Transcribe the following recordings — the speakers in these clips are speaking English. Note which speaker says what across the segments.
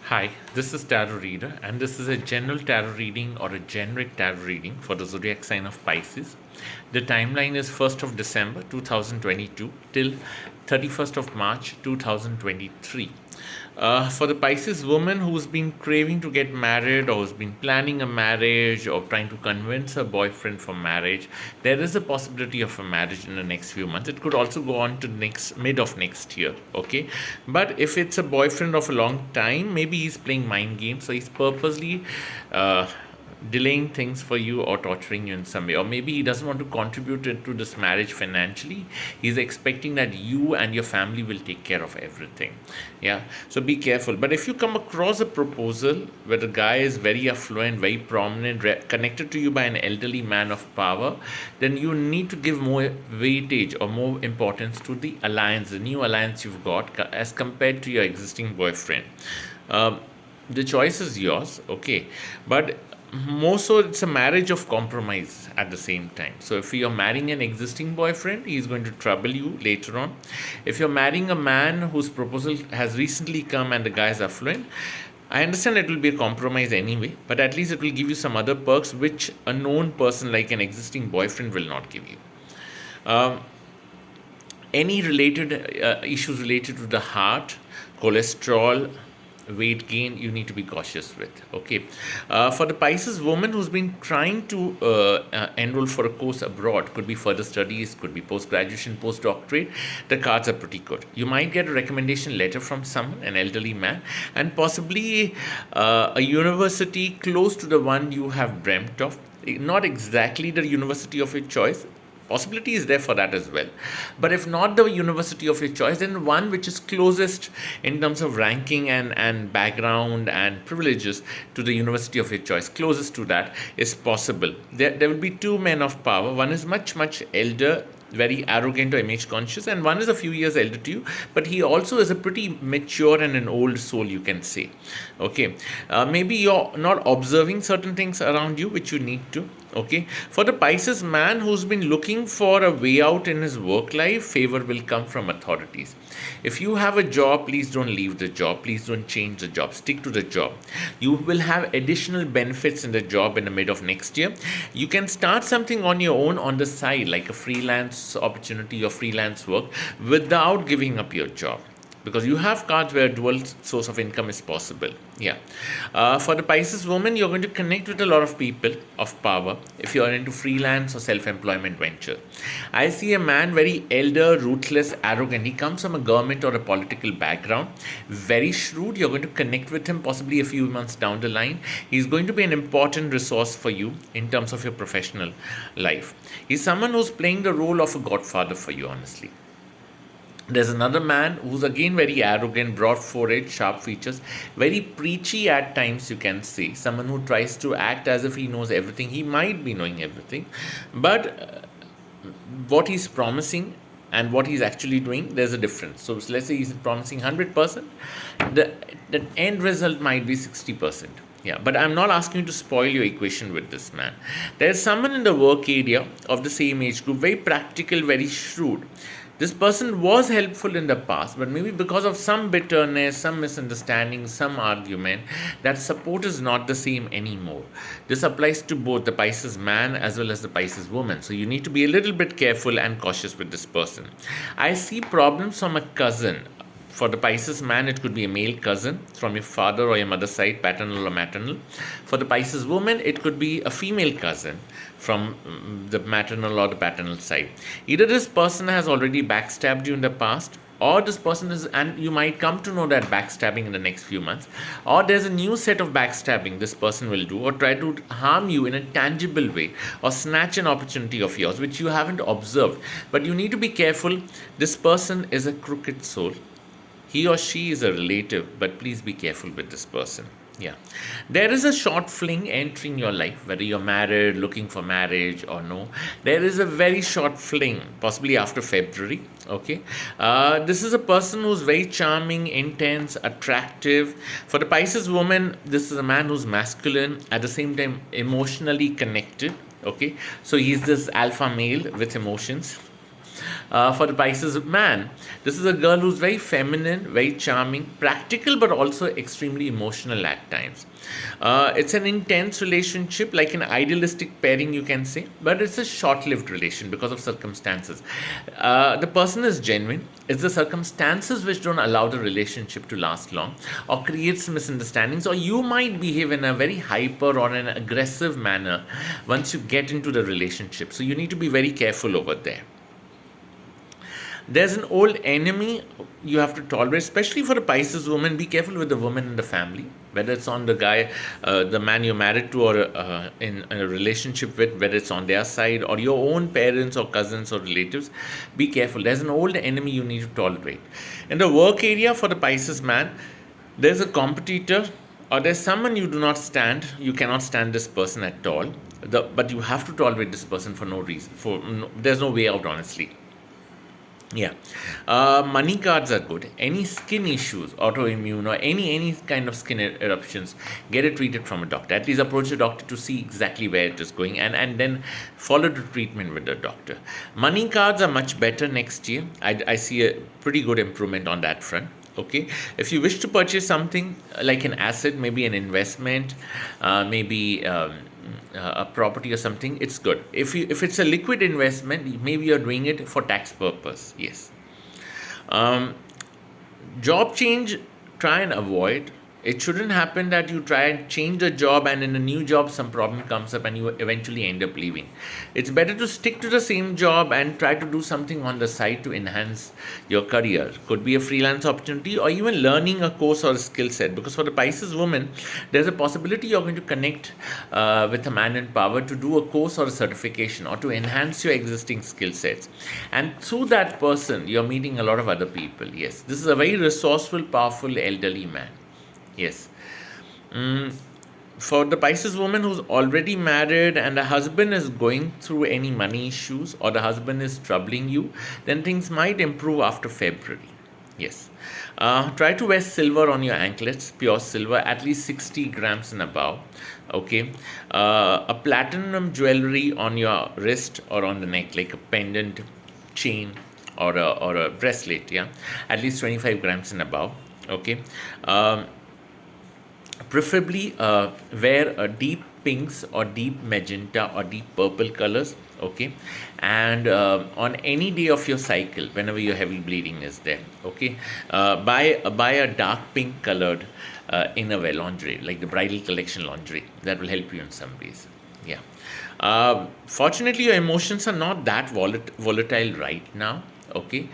Speaker 1: Hi, this is Tarot Reader, and this is a general tarot reading or a generic tarot reading for the zodiac sign of Pisces. The timeline is 1st of December 2022 till 31st of March 2023. For the Pisces woman who's been craving to get married or who's been planning a marriage or trying to convince her boyfriend for marriage, there is a possibility of a marriage in the next few months. It could also go on to next mid of next year, okay? But if it's a boyfriend of a long time, maybe he's playing mind games, so he's purposely uh, delaying things for you or torturing you in some way, or maybe he doesn't want to contribute to this marriage financially. He's expecting that you and your family will take care of everything. Yeah, so be careful. But if you come across a proposal where the guy is very affluent, very prominent, connected to you by an elderly man of power, then you need to give more weightage or more importance to the alliance, the new alliance you've got, as compared to your existing boyfriend. um, the choice is yours, okay, but more so it's a marriage of compromise at the same time. So if you're marrying an existing boyfriend, he's going to trouble you later on. If you're marrying a man whose proposal has recently come and the guy is affluent, I understand it will be a compromise anyway, but at least it will give you some other perks which a known person like an existing boyfriend will not give you. um, any related issues related to the heart, cholesterol, weight gain, you need to be cautious with, okay. For the Pisces woman who's been trying to enroll for a course abroad, could be further studies, could be post graduation, post doctorate, the cards are pretty good. You might get a recommendation letter from someone, an elderly man, and possibly a university close to the one you have dreamt of. Not exactly the university of your choice, possibility is there for that as well, but if not the university of your choice, then one which is closest in terms of ranking and background and privileges to the university of your choice, closest to that is possible. There will be two men of power. One is much elder, very arrogant or image conscious, and one is a few years elder to you, but he also is a pretty mature and an old soul, you can say, okay. Maybe you're not observing certain things around you which you need to, okay. For the Pisces man who's been looking for a way out in his work life, favor will come from authorities. If you have a job, please don't leave the job, please don't change the job, stick to the job. You will have additional benefits in the job in the mid of next year. You can start something on your own on the side, like a freelance opportunity or freelance work, without giving up your job, because you have cards where dual source of income is possible. Yeah. For the Pisces woman, you're going to connect with a lot of people of power if you're into freelance or self-employment venture. I see a man very elder, ruthless, arrogant. He comes from a government or a political background, very shrewd. You're going to connect with him possibly a few months down the line. He's going to be an important resource for you in terms of your professional life. He's someone who's playing the role of a godfather for you, honestly. There's another man who's again very arrogant, broad forehead, sharp features, very preachy at times, you can see. Someone who tries to act as if he knows everything. He might be knowing everything, but what he's promising and what he's actually doing, there's a difference. So let's say he's promising 100%, the end result might be 60%. Yeah, but I'm not asking you to spoil your equation with this man. There's someone in the work area of the same age group, very practical, very shrewd. This person was helpful in the past, but maybe because of some bitterness, some misunderstanding, some argument, that support is not the same anymore. This applies to both the Pisces man as well as the Pisces woman. So you need to be a little bit careful and cautious with this person. I see problems from a cousin. For the Pisces man, it could be a male cousin from your father or your mother's side, paternal or maternal. For the Pisces woman, it could be a female cousin from the maternal or the paternal side. Either this person has already backstabbed you in the past, or this person is, and you might come to know that backstabbing in the next few months, or there's a new set of backstabbing this person will do, or try to harm you in a tangible way, or snatch an opportunity of yours which you haven't observed. But you need to be careful. This person is a crooked soul. He or she is a relative, but please be careful with this person. Yeah. There is a short fling entering your life, whether you're married, looking for marriage, or no. There is a very short fling, possibly after February. Okay. This is a person who's very charming, intense, attractive. For the Pisces woman, this is a man who's masculine, at the same time emotionally connected. Okay. So he's this alpha male with emotions. For the Pisces man, this is a girl who's very feminine, very charming, practical, but also extremely emotional at times. It's an intense relationship, like an idealistic pairing, you can say, but it's a short lived relation because of circumstances. The person is genuine. It's the circumstances which don't allow the relationship to last long or creates misunderstandings, or you might behave in a very hyper or an aggressive manner once you get into the relationship. So you need to be very careful over there. There's an old enemy you have to tolerate, especially for a Pisces woman. Be careful with the woman in the family, whether it's on the guy, the man you're married to, or in a relationship with, whether it's on their side or your own parents or cousins or relatives. Be careful. There's an old enemy you need to tolerate. In the work area for the Pisces man, there's a competitor or there's someone you do not stand. You cannot stand this person at all. But you have to tolerate this person for no reason. There's no way out, honestly. Yeah. Money cards are good. Any skin issues, autoimmune, or any kind of skin eruptions, get it treated from a doctor. At least approach the doctor to see exactly where it is going, and then follow the treatment with the doctor. Money cards are much better next year. I see a pretty good improvement on that front. Okay, if you wish to purchase something like an asset, maybe an investment, maybe a property or something, it's good. If it's a liquid investment, maybe you're doing it for tax purpose. Yes. Job change, try and avoid. It shouldn't happen that you try and change the job and in a new job some problem comes up and you eventually end up leaving. It's better to stick to the same job and try to do something on the side to enhance your career. Could be a freelance opportunity or even learning a course or a skill set, because for the Pisces woman, there's a possibility you're going to connect with a man in power to do a course or a certification or to enhance your existing skill sets. And through that person, you're meeting a lot of other people. Yes, this is a very resourceful, powerful elderly man. Yes. For the Pisces woman who's already married and the husband is going through any money issues or the husband is troubling you, then things might improve after February. Yes. Try to wear silver on your anklets, pure silver, at least 60 grams and above. Okay. A platinum jewelry on your wrist or on the neck, like a pendant, chain, or a bracelet. Yeah. At least 25 grams and above. Okay. Preferably wear a deep pinks or deep magenta or deep purple colors. Okay. And on any day of your cycle, whenever your heavy bleeding is there, okay, buy a dark pink colored innerwear lingerie, like the bridal collection lingerie. That will help you in some ways. Yeah. Fortunately, your emotions are not that volatile right now. Okay,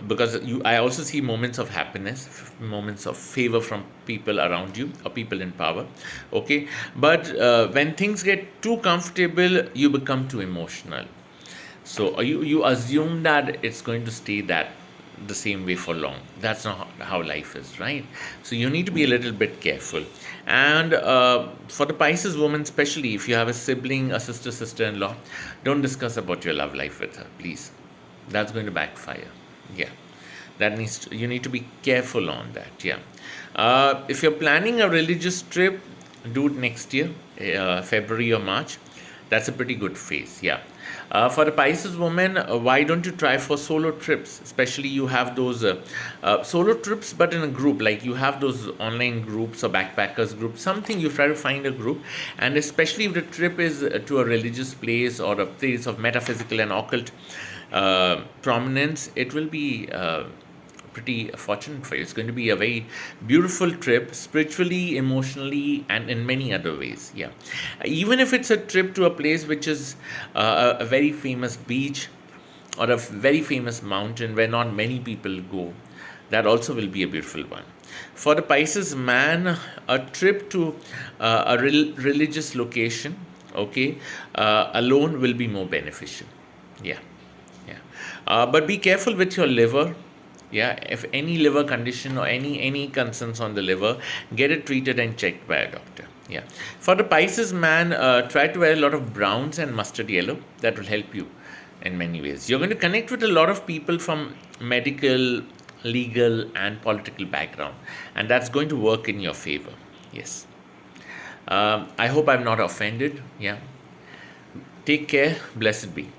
Speaker 1: because I also see moments of happiness, moments of favor from people around you or people in power. Okay, but when things get too comfortable, you become too emotional. So you assume that it's going to stay the same way for long. That's not how life is, right? So you need to be a little bit careful. And for the Pisces woman, especially if you have a sibling, a sister-in-law, don't discuss about your love life with her, please. That's going to backfire. Yeah, you need to be careful on that. Yeah. If you're planning a religious trip, do it next year, February or March. That's a pretty good phase. Yeah. For the Pisces woman, why don't you try for solo trips? Especially you have those solo trips, but in a group. Like you have those online groups or backpackers groups. Something you try to find a group, and especially if the trip is to a religious place or a place of metaphysical and occult prominence, it will be pretty fortunate for you. It's going to be a very beautiful trip, spiritually, emotionally, and in many other ways. Yeah, even if it's a trip to a place which is a very famous beach or a very famous mountain where not many people go, that also will be a beautiful one. For the Pisces man, a trip to a religious location, okay, alone will be more beneficial. Yeah. But be careful with your liver. Yeah, if any liver condition or any concerns on the liver, get it treated and checked by a doctor. Yeah. For the Pisces man, try to wear a lot of browns and mustard yellow. That will help you in many ways. You're going to connect with a lot of people from medical, legal, and political background, and that's going to work in your favor. Yes. I hope I'm not offended. Yeah. Take care. Blessed be.